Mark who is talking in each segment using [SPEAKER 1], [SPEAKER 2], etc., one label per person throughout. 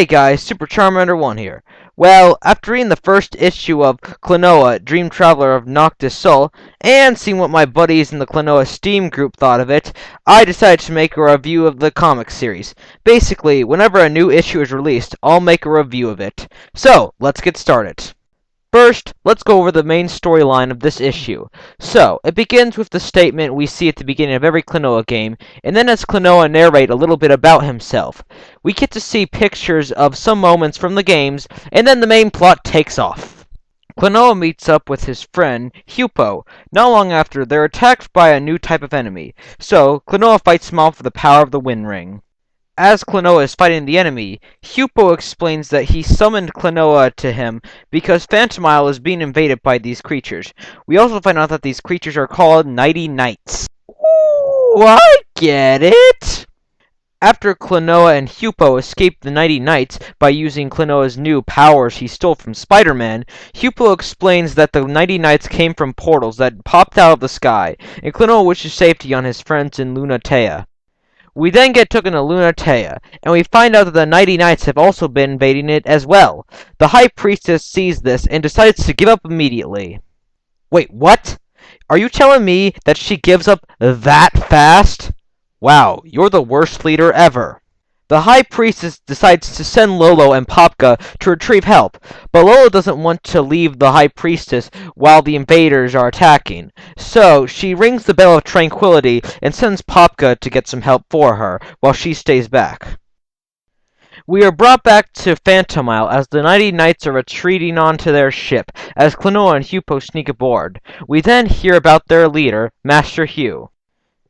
[SPEAKER 1] Hey guys, Super Charmander 1 here. Well, after reading the first issue of Klonoa, Traveller of Noctis Sol, and seeing what my buddies in the Klonoa Steam group thought of it, I decided to make a review of the comic series. Basically, whenever a new issue is released, I'll make a review of it. So, let's get started. First, let's go over the main storyline of this issue. So, it begins with the statement we see at the beginning of every Klonoa game, and then has Klonoa narrate a little bit about himself. We get to see pictures of some moments from the games, and then the main plot takes off. Klonoa meets up with his friend, Hupo. Not long after, they're attacked by a new type of enemy, so Klonoa fights them off with the power of the Wind Ring. As Klonoa is fighting the enemy, Hupo explains that he summoned Klonoa to him because Phantomile is being invaded by these creatures. We also find out that these creatures are called Nighty Knights. Ooh, I get it! After Klonoa and Hupo escape the Nighty Knights by using Klonoa's new powers he stole from Spider-Man, Hupo explains that the Nighty Knights came from portals that popped out of the sky, and Klonoa wishes safety on his friends in Lunatea. We then get taken to Lunatea, and we find out that the Nighty Knights have also been invading it as well. The High Priestess sees this and decides to give up immediately. Wait, what? Are you telling me that she gives up that fast? Wow, you're the worst leader ever. The High Priestess decides to send Lolo and Popka to retrieve help, but Lolo doesn't want to leave the High Priestess while the invaders are attacking. So, she rings the Bell of Tranquility and sends Popka to get some help for her, while she stays back. We are brought back to Phantomile as the Nighty Knights are retreating onto their ship, as Klonoa and Hupo sneak aboard. We then hear about their leader, Master Hugh.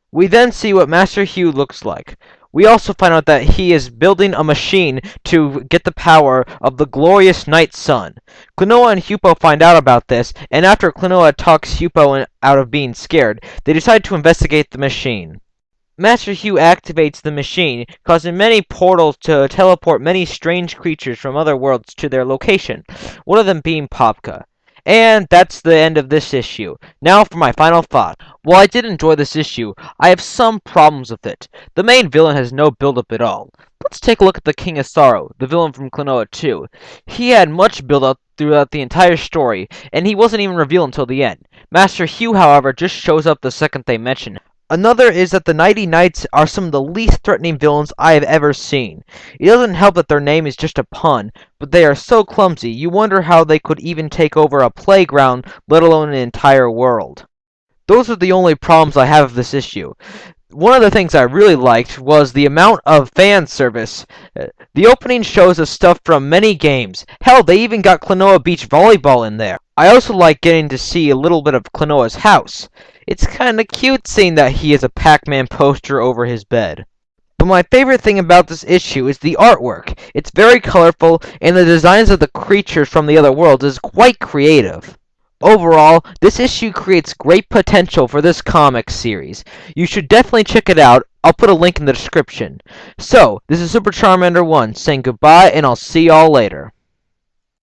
[SPEAKER 1] We then see what Master Hugh looks like. We also find out that he is building a machine to get the power of the glorious Night Sun. Klonoa and Hupo find out about this, and after Klonoa talks Hupo out of being scared, they decide to investigate the machine. Master Hugh activates the machine, causing many portals to teleport many strange creatures from other worlds to their location, one of them being Popka. And that's the end of this issue. Now for my final thought. While I did enjoy this issue, I have some problems with it. The main villain has no build-up at all. Let's take a look at the King of Sorrow, the villain from Klonoa 2. He had much build-up throughout the entire story, and he wasn't even revealed until the end. Master Hugh, however, just shows up the second they mention him. Another is that the Nighty Knights are some of the least threatening villains I have ever seen. It doesn't help that their name is just a pun, but they are so clumsy, you wonder how they could even take over a playground, let alone an entire world. Those are the only problems I have with this issue. One of the things I really liked was the amount of fan service. The opening shows us stuff from many games. Hell, they even got Klonoa Beach Volleyball in there. I also like getting to see a little bit of Klonoa's house. It's kinda cute seeing that he has a Pac-Man poster over his bed. But my favorite thing about this issue is the artwork. It's very colorful, and the designs of the creatures from the other worlds is quite creative. Overall, this issue creates great potential for this comic series. You should definitely check it out. I'll put a link in the description. So, this is Super Charmander 1 saying goodbye, and I'll see y'all later.